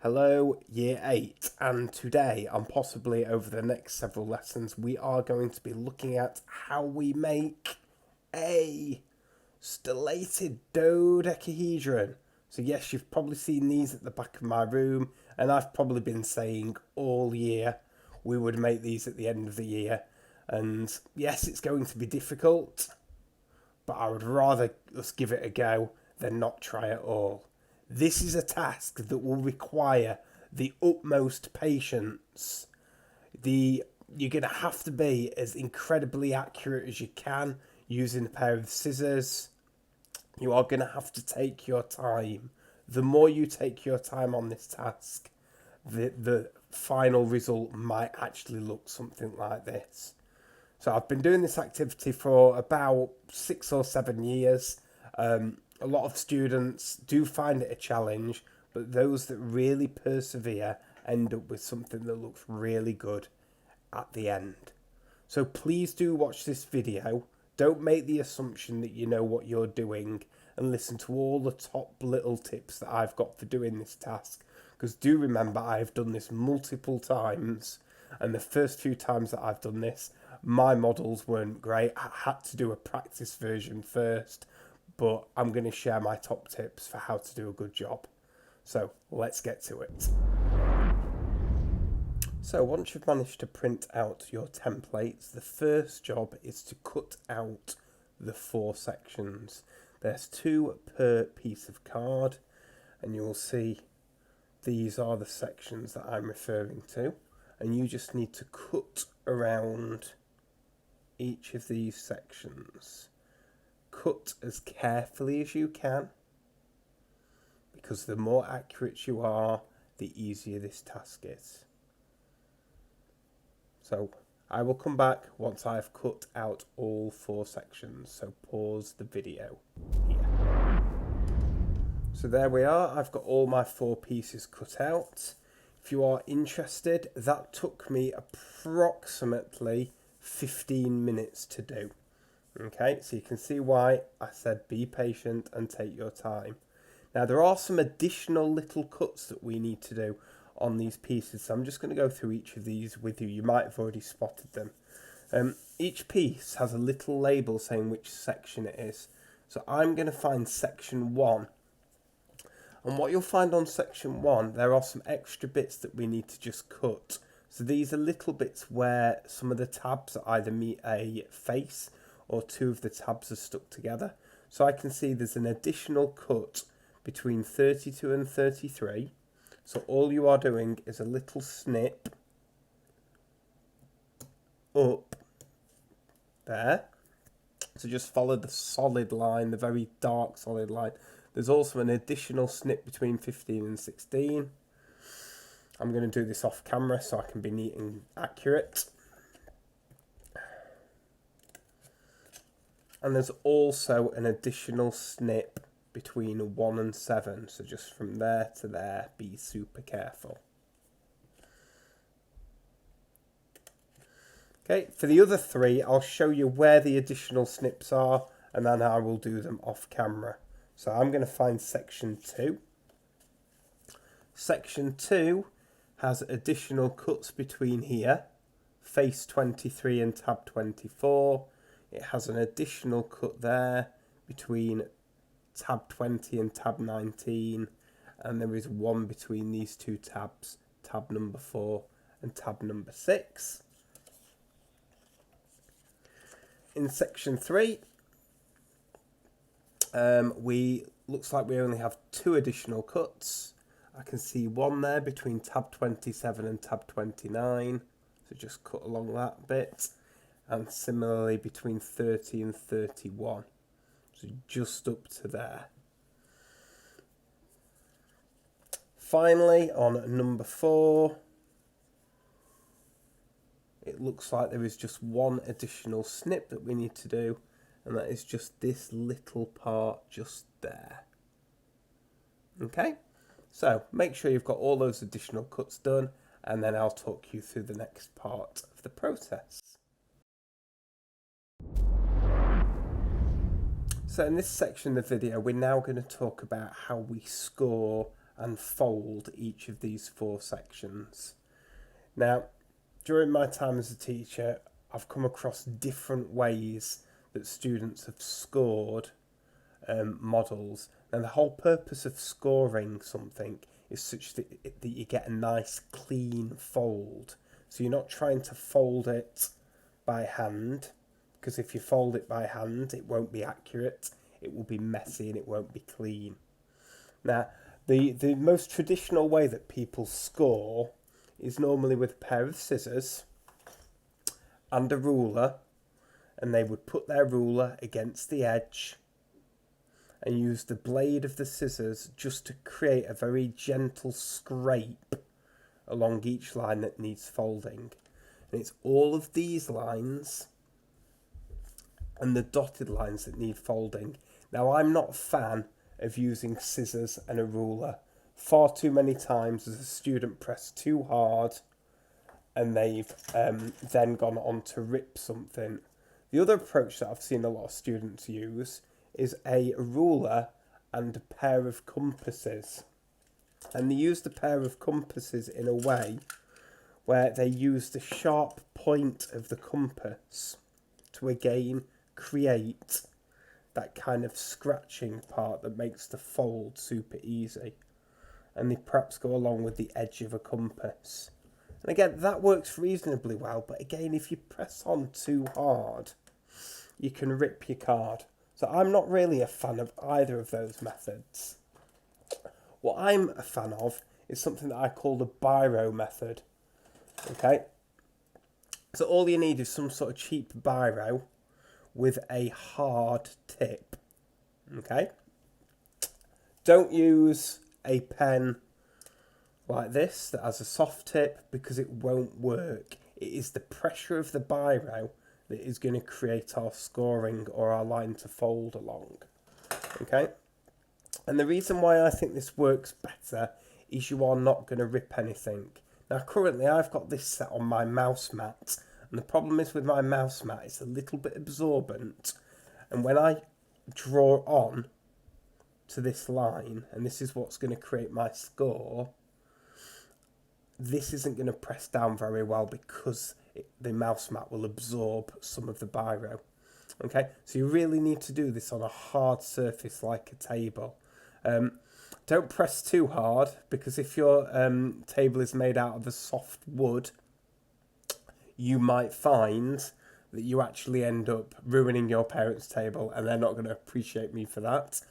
Hello, Year 8, and today, and possibly over the next several lessons, we are going to be looking at how we make a stellated dodecahedron. So yes, you've probably seen these at the back of my room, and I've probably been saying all year we would make these at the end of the year. And yes, it's going to be difficult, but I would rather us give it a go than not try at all. This is a task that will require the utmost patience. You're going to have to be as incredibly accurate as you can using a pair of scissors. You are going to have to take your time. The more you take your time on this task, the final result might actually look something like this. So I've been doing this activity for about 6 or 7 years. A lot of students do find it a challenge, but those that really persevere end up with something that looks really good at the end. So please do watch this video. Don't make the assumption that you know what you're doing, and listen to all the top little tips that I've got for doing this task. Because do remember, I've done this multiple times, and the first few times that I've done this, my models weren't great. I had to do a practice version first, but I'm going to share my top tips for how to do a good job. So let's get to it. So once you've managed to print out your templates, the first job is to cut out the 4 sections. There's 2 per piece of card, and you will see these are the sections that I'm referring to, and you just need to cut around each of these sections. Cut as carefully as you can, because the more accurate you are, the easier this task is. So I will come back once I've cut out all 4 sections, so pause the video here. So there we are, I've got all my 4 pieces cut out. If you are interested, that took me approximately 15 minutes to do. Okay, so you can see why I said be patient and take your time. Now there are some additional little cuts that we need to do on these pieces, so I'm just going to go through each of these with you. You might have already spotted them. Each piece has a little label saying which section it is. So I'm going to find section 1. And what you'll find on section 1, there are some extra bits that we need to just cut. So these are little bits where some of the tabs either meet a face or 2 of the tabs are stuck together. So I can see there's an additional cut between 32 and 33. So all you are doing is a little snip up there. So just follow the solid line, the very dark solid line. There's also an additional snip between 15 and 16. I'm going to do this off camera so I can be neat and accurate. And there's also an additional snip between 1 and 7. So just from there to there, be super careful. Okay, for the other 3, I'll show you where the additional snips are, and then I will do them off camera. So I'm going to find section 2. Section 2 has additional cuts between here, face 23 and tab 24. It has an additional cut there between tab 20 and tab 19, and there is one between these 2 tabs, tab number 4 and tab number 6. In section 3, looks like we only have 2 additional cuts. I can see one there between tab 27 and tab 29, so just cut along that bit. And similarly between 30 and 31, so just up to there. Finally, on number 4, it looks like there is just one additional snip that we need to do, and that is just this little part just there. Okay, so make sure you've got all those additional cuts done, and then I'll talk you through the next part of the process. So in this section of the video, we're now going to talk about how we score and fold each of these 4 sections. Now, during my time as a teacher, I've come across different ways that students have scored models. And the whole purpose of scoring something is such that you get a nice clean fold. So you're not trying to fold it by hand, because if you fold it by hand, it won't be accurate, it will be messy and it won't be clean. Now, the most traditional way that people score is normally with a pair of scissors and a ruler, and they would put their ruler against the edge and use the blade of the scissors just to create a very gentle scrape along each line that needs folding. And it's all of these lines and the dotted lines that need folding. Now, I'm not a fan of using scissors and a ruler. Far too many times as a student pressed too hard and they've then gone on to rip something. The other approach that I've seen a lot of students use is a ruler and a pair of compasses. And they use the pair of compasses in a way where they use the sharp point of the compass to again create that kind of scratching part that makes the fold super easy. And they perhaps go along with the edge of a compass. And again, that works reasonably well, but again, if you press on too hard, you can rip your card. So I'm not really a fan of either of those methods. What I'm a fan of is something that I call the biro method. Okay? So all you need is some sort of cheap biro with a hard tip. Okay? Don't use a pen like this that has a soft tip, because it won't work. It is the pressure of the biro that is going to create our scoring or our line to fold along. Okay? And the reason why I think this works better is you are not going to rip anything. Now, currently I've got this set on my mouse mat, and the problem is with my mouse mat, it's a little bit absorbent, and when I draw on to this line, and this is what's going to create my score, this isn't going to press down very well because the mouse mat will absorb some of the biro. Okay, so you really need to do this on a hard surface like a table. Don't press too hard, because if your table is made out of a soft wood, you might find that you actually end up ruining your parents' table, and they're not going to appreciate me for that.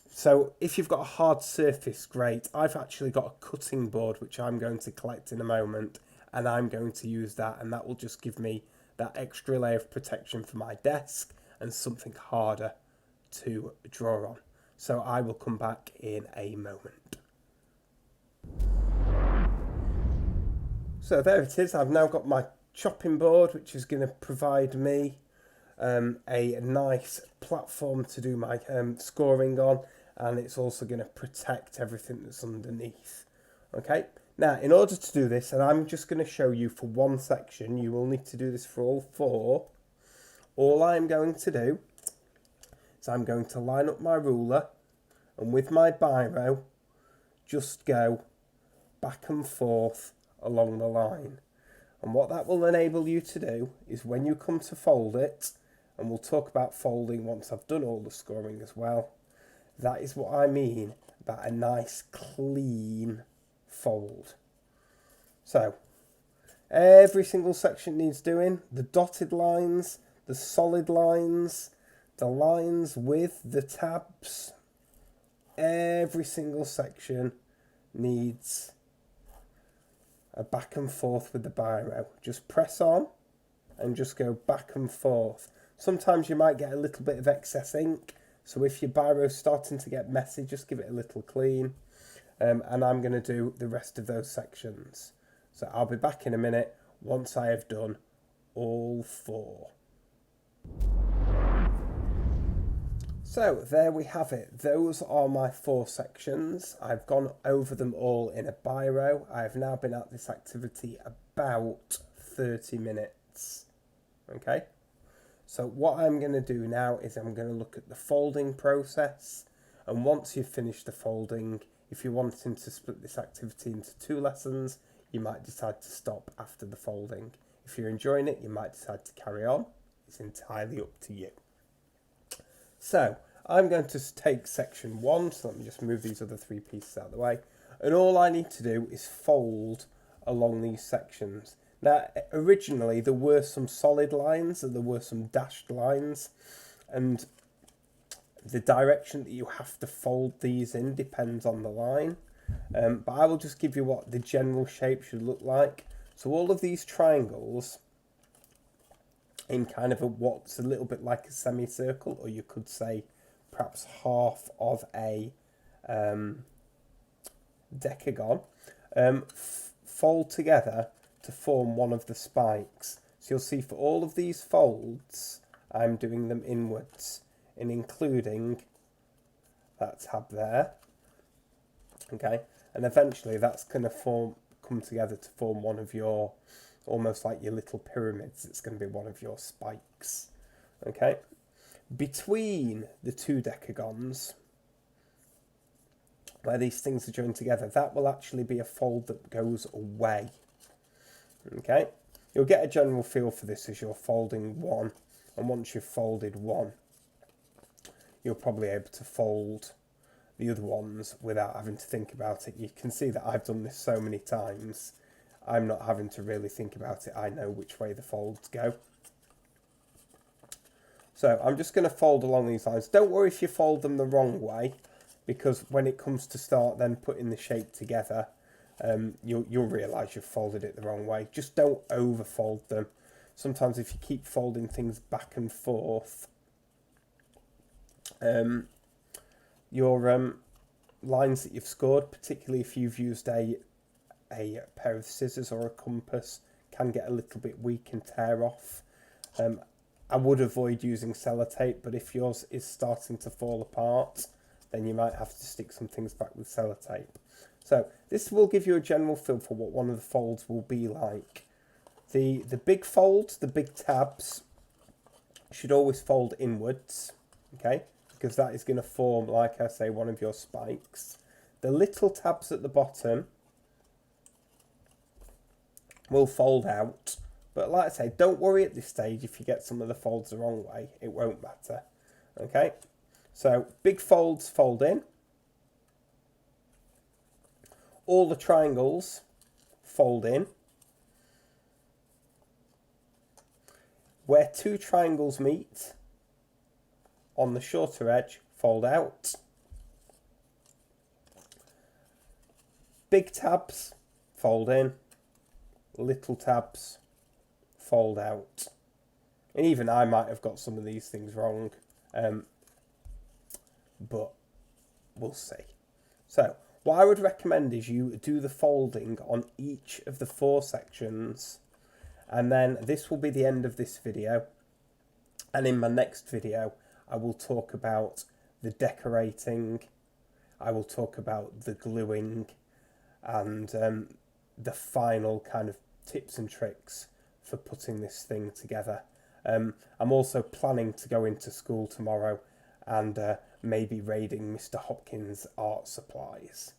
So if you've got a hard surface, great. I've actually got a cutting board which I'm going to collect in a moment, and I'm going to use that, and that will just give me that extra layer of protection for my desk and something harder to draw on. So I will come back in a moment. So there it is. I've now got my chopping board, which is going to provide me a nice platform to do my scoring on, and it's also going to protect everything that's underneath. Okay, now in order to do this, and I'm just going to show you for one section, you will need to do this for all 4. All I'm going to do is I'm going to line up my ruler, and with my biro just go back and forth along the line. And what that will enable you to do is when you come to fold it, and we'll talk about folding once I've done all the scoring as well, that is what I mean about a nice clean fold. So every single section needs doing. The dotted lines, the solid lines, the lines with the tabs, every single section needs a back and forth with the biro. Just press on and just go back and forth. Sometimes you might get a little bit of excess ink, so if your biro's starting to get messy, just give it a little clean. And I'm going to do the rest of those sections. So I'll be back in a minute once I have done all 4. So there we have it. Those are my 4 sections. I've gone over them all in a biro. I've now been at this activity about 30 minutes. Okay? So what I'm going to do now is I'm going to look at the folding process. And once you've finished the folding, If you're wanting to split this activity into 2 lessons, you might decide to stop after the folding. If you're enjoying it, you might decide to carry on. It's entirely up to you. So I'm going to take section 1, so let me just move these other 3 pieces out of the way. And all I need to do is fold along these sections. Now, originally there were some solid lines and there were some dashed lines, and the direction that you have to fold these in depends on the line. But I will just give you what the general shape should look like. So all of these triangles in kind of what's a little bit like a semicircle, or you could say perhaps half of a decagon, fold together to form one of the spikes. So you'll see for all of these folds, I'm doing them inwards, and including that tab there. Okay, and eventually that's going to come together to form one of your, almost like your little pyramids. It's going to be one of your spikes. Okay, between the 2 decagons, where these things are joined together, that will actually be a fold that goes away. Okay, you'll get a general feel for this as you're folding one, and once you've folded one, you're probably able to fold the other ones without having to think about it. You can see that I've done this so many times, I'm not having to really think about it. I know which way the folds go. So I'm just going to fold along these lines. Don't worry if you fold them the wrong way, because when it comes to start then putting the shape together, you'll realise you've folded it the wrong way. Just don't overfold them. Sometimes if you keep folding things back and forth, your lines that you've scored, particularly if you've used a pair of scissors or a compass, can get a little bit weak and tear off. I would avoid using sellotape, but if yours is starting to fall apart, then you might have to stick some things back with sellotape. So this will give you a general feel for what one of the folds will be like. The big folds, the big tabs, should always fold inwards, okay, because that is going to form, like I say, one of your spikes. The little tabs at the bottom will fold out, but like I say, don't worry at this stage if you get some of the folds the wrong way. It won't matter. Okay, so big folds fold in. All the triangles fold in. Where 2 triangles meet on the shorter edge, fold out. Big tabs fold in. Little tabs fold out. And even I might have got some of these things wrong, but we'll see. So what I would recommend is you do the folding on each of the 4 sections, and then this will be the end of this video, and in my next video I will talk about the decorating, I will talk about the gluing, and the final kind of tips and tricks for putting this thing together. I'm also planning to go into school tomorrow and maybe raiding Mr. Hopkins' art supplies.